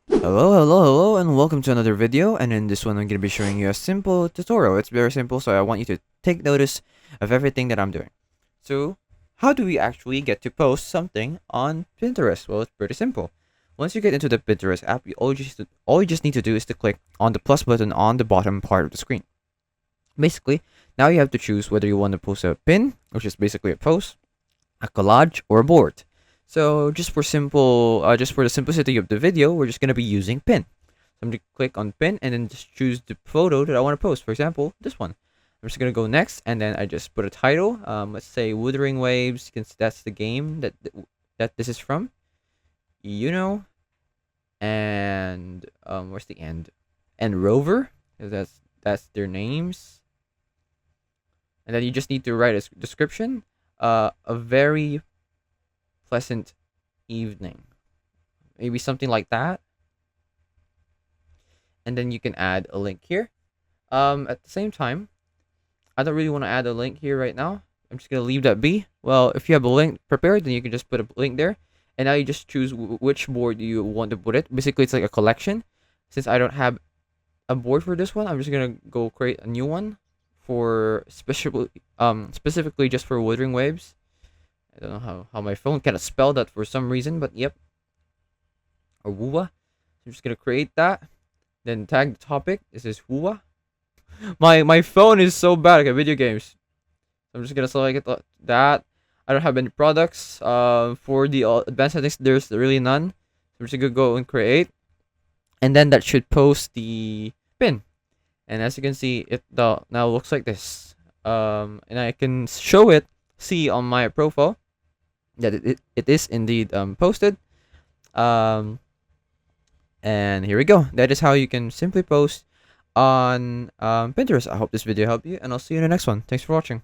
Hello, and welcome to another video. And in this one, I'm going to be showing you a simple tutorial. It's very simple, so I want you to take notice of everything that I'm doing. So, how do we actually get to post something on Pinterest? Well, it's pretty simple. Once you get into the Pinterest app, all you just need to do is to click on the plus button on the bottom part of the screen. Basically, now you have to choose whether you want to post a pin, which is basically a post, a collage, or a board. So just for the simplicity of the video, we're just gonna be using pin. So I'm gonna click on pin and then just choose the photo that I want to post. For example, this one. I'm just gonna go next, and then I just put a title. Let's say Wuthering Waves, since that's the game that this is from. And where's the end? And Rover, 'cause that's their names. And then you just need to write a description. A very pleasant evening, maybe something like that. And then you can add a link here. At the same time, I don't really want to add a link here right now. I'm just gonna leave that be. Well, if you have a link prepared, then you can just put a link there. And now you just choose which board you want to put it. Basically, it's like a collection. Since I don't have a board for this one, I'm just gonna go create a new one for specifically just for Wuthering Waves. I don't know how my phone cannot spell that for some reason, but yep. Or Wua. So I'm just gonna create that. Then tag the topic. This is Wua. My phone is so bad at video games. So I'm just gonna select that. I don't have any products. For the advanced settings, there's really none. So I'm just gonna go and create, and then that should post the pin. And as you can see, it now looks like this. And I can see on my profile that it is indeed posted. Um, and here we go. That is how you can simply post on Pinterest. I hope this video helped you, and I'll see you in the next one. Thanks for watching.